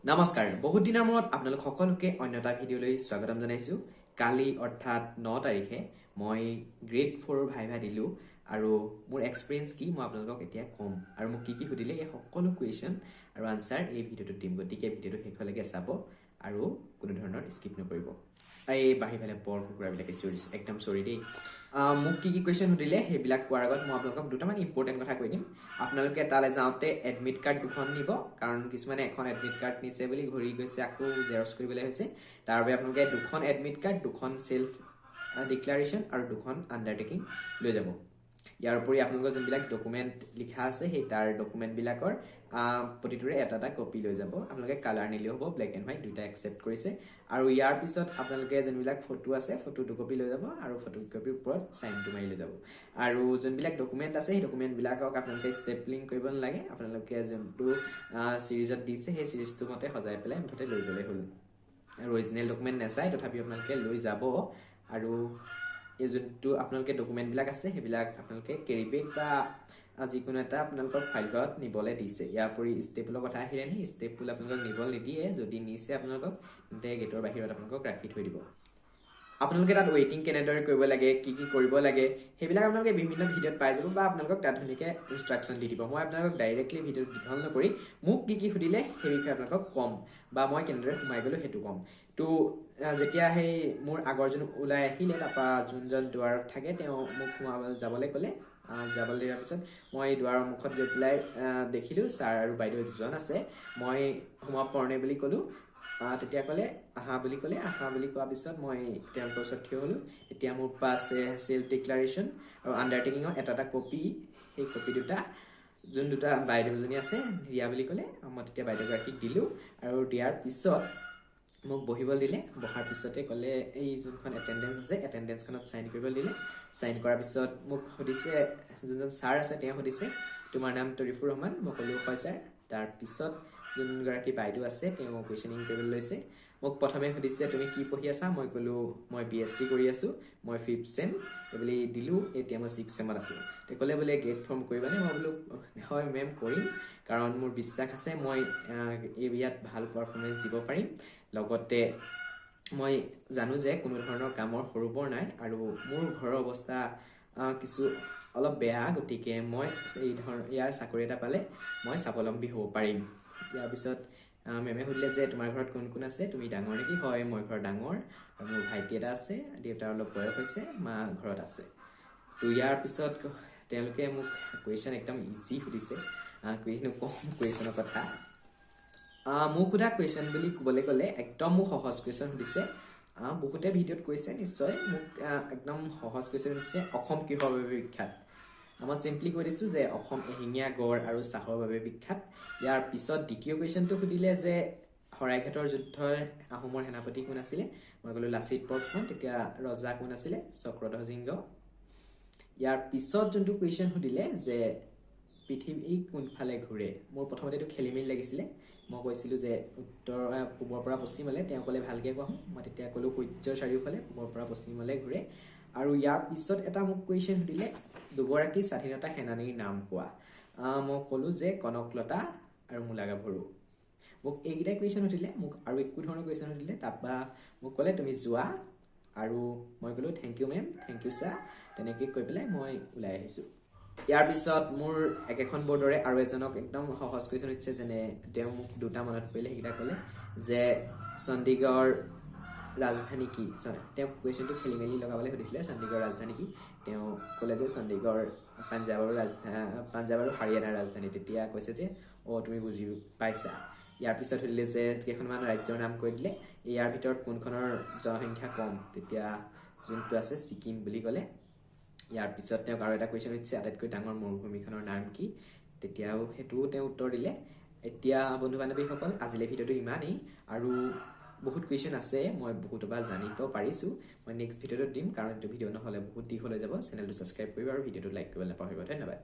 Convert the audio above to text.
নমস্কাৰ বহুত দিনৰ মূৰত আপোনালোক সকলোকে অন্য এটা ভিডিঅ'লৈ স্বাগতম জনাইছো কালি অৰ্থাৎ 9 তাৰিখে মই গ্ৰেড 4 ভাইভা দিলো আৰু মোৰ এক্সপেৰিয়েন্স কি মই আপোনালোকক এতিয়া কম আৰু মোক কি সুধিলে এই সকলো কোৱেশ্চন আৰু আনসাৰ এই ভিডিঅ'টোত দিম গতিকে ভিডিঅ'টো শেষলৈকে চাব আৰু কোনো ধৰণৰ স্কিপ নকৰিব এই বাহি ফালে বৰ কুকুৰাবিলাকে চিঞৰিছে একদম সৰি দেই মোক কি কোৱেশ্চন সুধিলে সেইবিলাক কোৱাৰ আগত মই আপোনালোকক দুটামান ইম্পৰ্টেণ্ট কথা কৈ দিম আপোনালোকে তালৈ যাওঁতে এডমিট কাৰ্ড দুখন নিব কাৰণ কিছুমানে এখন এডমিট কাৰ্ড নিছে বুলি ঘূৰি গৈছে আকৌ জেৰক্স কৰিবলৈ হৈছে তাৰ বাবে আপোনালোকে দুখন এডমিট কাৰ্ড দুখন সেলফ ডিক্লাৰেশ্যন আৰু দুখন আন্ডাৰটেকিং লৈ যাব ইয়াৰ উপৰি আপোনালোকৰ যোনবিলাক ডকুমেণ্ট লিখা আছে সেই তাৰ ডকুমেণ্টবিলাকৰ প্ৰতিটোৰে এটা কপি লৈ যাব আপোনালোকে কালাৰ নিলেও হ'ব ব্লেক এণ্ড হোৱাইট দুইটা একচেপ্ট কৰিছে আৰু ইয়াৰ পিছত আপোনালোকে যোনবিলাক ফটো আছে ফটো দুকপি লৈ যাব আৰু ফটো কপিৰ ওপৰত সাইনটো মাৰি লৈ যাব আৰু যোনবিলাক ডকুমেণ্ট আছে সেই ডকুমেণ্টবিলাকক আপোনালোকে ষ্টেপলিং কৰিব নালাগে আপোনালোকে যোনটো সিৰিজত দিছে সেই সিৰিজটো মতে সজাই পেলাই মুঠতে লৈ গ'লে হ'ল আৰু অৰিজিনেল ডকুমেণ্ট নেচাই তথাপি আপোনালোকে লৈ যাব আৰু এই যোনটো আপোনালোকে ডকুমেণ্টবিলাক আছে সেইবিলাক আপোনালোকে কেৰি বেগ বা যিকোনো এটা আপোনালোকৰ ফাইলত নিবলৈ দিছে ইয়াৰ উপৰি ষ্টেপলৰ কথা আহিলে নি ষ্টেপল আপোনালোকক নিবলৈ নিদিয়ে যদি নিছে আপোনালোকক তেন্তে গেটৰ বাহিৰত আপোনালোকক ৰাখি থৈ দিব আপোনালোকে তাত ৱেইটিং কেনেদৰে কৰিব লাগে কি কৰিব লাগে সেইবিলাক আপোনালোকে বিভিন্ন ভিডিঅ'ত পাই যাব বা আপোনালোকক তাত ধুনীয়াকৈ ইনষ্ট্ৰাকশ্যন দি দিব মই আপোনালোকক ডাইৰেক্টলি ভিডিঅ'ত দীঘল নকৰি মোক কি সুধিলে সেই বিষয়ে আপোনালোকক কম বা মই কেনেদৰে সোমাই গ'লোঁ সেইটো কম তো যেতিয়া সেই মোৰ আগৰ যোন ওলাই আহিলে তাৰপৰা যোনজন দুৱাৰত থাকে তেওঁ মোক যাবলৈ ক'লে যাবলৈ দিয়াৰ পিছত মই দুৱাৰৰ মুখত গৈ পেলাই দেখিলোঁ ছাৰ আৰু বাইদেউ দুজন আছে মই সোমাব পৰা নাই বুলি ক'লোঁ তেতিয়া ক'লে আহা বুলি কোৱাৰ পিছত মই তেওঁলোকৰ ওচৰত থিয় হ'লোঁ এতিয়া মোৰ পাছ সেল্ফ ডিক্লাৰেশ্যন আৰু আণ্ডাৰটেকিঙৰ এটা কপি সেই কপি যোন দুটা বাইদেউজনী আছে দিয়া বুলি ক'লে মই তেতিয়া বাইদেউগৰাকীক দিলোঁ আৰু দিয়াৰ পিছত মোক বহিবলৈ দিলে বহাৰ পিছতে ক'লে এই যোনখন এটেণ্ডেঞ্চ আছে এটেণ্ডেঞ্চখনত চাইন কৰিবলৈ দিলে চাইন কৰাৰ পিছত মোক সুধিছে যোনজন ছাৰ আছে তেওঁ সুধিছে তোমাৰ নাম তৰিফুৰ ৰহমান মই ক'লোঁ হয় ছাৰ তাৰপিছত যোনগৰাকী বাইদেউ আছে তেওঁ কুৱেশ্যনিং কৰিবলৈ লৈছে মোক প্ৰথমে সুধিছে তুমি কি পঢ়ি আছা মই ক'লোঁ মই BSc কৰি আছোঁ মই 5th চেম বুলি দিলোঁ এতিয়া মই 6th চেমত আছোঁ তেওঁ ক'লে বোলে গ্ৰেড ফৰ্ম কৰিবানে মই বোলো হয় মেম কৰিম কাৰণ মোৰ বিশ্বাস আছে মই ইয়াত ভাল পাৰফৰ্মেঞ্চ দিব পাৰিম লগতে মই জানো যে কোনো ধৰণৰ কামৰ সৰু বৰ নাই আৰু মোৰ ঘৰৰ অৱস্থা কিছু অলপ বেয়া গতিকে মই ইয়াৰ চাকৰি এটা পালে মই স্বাৱলম্বী হ'ব পাৰিম ইয়াৰ পিছত মেমে সুধিলে যে তোমাৰ ঘৰত কোন কোন আছে তুমি ডাঙৰ নেকি হয় মই ঘৰত ডাঙৰ আৰু মোৰ ভাইটি এটা আছে দেউতাৰ অলপ বয়স হৈছে মা ঘৰত আছে তো ইয়াৰ পিছত তেওঁলোকে মোক কুৱেশ্যন একদম ইজি সুধিছে কিনো কম কুৱেশ্যনৰ কথা মোক সোধা কুৱেশ্যন বুলি ক'বলৈ গ'লে একদম মোক সহজ কুৱেশ্যন সুধিছে বহুতে ভিডিঅ'ত কৈছে নিশ্চয় মোক একদম সহজ কুৱেশ্যন সুধিছে অসম কিহৰ বাবে বিখ্যাত মই চিম্পলি কৈ দিছোঁ যে অসম এশিঙীয়া গড় আৰু চাহৰ বাবে বিখ্যাত ইয়াৰ পিছত দ্বিতীয় কুৱেশ্যনটো সুধিলে যে শৰাইঘাটৰ যুদ্ধৰ আহোমৰ সেনাপতি কোন আছিলে মই ক'লোঁ লাচিত বৰফুকন তেতিয়া ৰজা কোন আছিলে চক্ৰধ্বজ সিংহ ইয়াৰ পিছত যোনটো কুৱেশ্যন সুধিলে যে পৃথিৱী কোনফালে ঘূৰে মোৰ প্ৰথমতে এইটো খেলি মেলি লাগিছিলে মই কৈছিলোঁ যে উত্তৰ পূবৰ পৰা পশ্চিমলৈ তেওঁ ক'লে ভালকৈ কোৱা মই তেতিয়া ক'লোঁ সূৰ্যৰ চাৰিওফালে পূবৰ পৰা পশ্চিমলৈ ঘূৰে আৰু ইয়াৰ পিছত এটা মোক কুৱেশ্যন সুধিলে দুগৰাকী স্বাধীনতা সেনানীৰ নাম কোৱা মই ক'লোঁ যে কনকলতা আৰু মূলা গাভৰু মোক এইকেইটাই কুৱেশ্যন সুধিলে মোক আৰু একো ধৰণৰ কুৱেশ্যন সুধিলে তাৰপৰা মোক ক'লে তুমি যোৱা আৰু মই ক'লোঁ thank you ma'am thank you sir তেনেকৈ কৈ পেলাই মই ওলাই আহিছোঁ ইয়াৰ পিছত মোৰ একেখন বৰ্ডৰে আৰু এজনক একদম সহজ কুৱেশ্যন সুধিছে যেনে তেওঁ মোক দুটা মনত পৰিলে সেইকেইটা ক'লে যে চণ্ডীগড় ৰাজধানী কি তেওঁ কুৱেশ্যনটো খেলি মেলি লগাবলৈ সুধিছিলে চণ্ডীগড় ৰাজধানী কি তেওঁ ক'লে যে চণ্ডীগড় পাঞ্জাৱ আৰু হাৰিয়ানাৰ ৰাজধানী তেতিয়া কৈছে যে তুমি বুজি পাইছা ইয়াৰ পিছত সুধিলে যে কেইখনমান ৰাজ্যৰ নাম কৈ দিলে ইয়াৰ ভিতৰত কোনখনৰ জনসংখ্যা কম তেতিয়া যোনটো আছে ছিকিম বুলি ক'লে ইয়াৰ পিছত তেওঁক আৰু এটা কুৱেশ্যন সুধিছে আটাইতকৈ ডাঙৰ মৰুভূমিখনৰ নাম কি তেতিয়াও সেইটোও তেওঁ উত্তৰ দিলে এতিয়া বন্ধু বান্ধৱীসকল আজিলৈ ভিডিঅ'টো ইমানেই আৰু বহুত কুৱেশ্যন আছে মই বহুতৰ পৰা জানিব পাৰিছোঁ মই নেক্সট ভিডিঅ'টোত দিম কাৰণ এইটো ভিডিঅ' নহ'লে বহুত দীঘল হৈ যাব চেনেলটো ছাবস্ক্ৰাইব কৰিব আৰু ভিডিঅ'টো লাইক কৰিবলৈ নাপাহৰিব ধন্যবাদ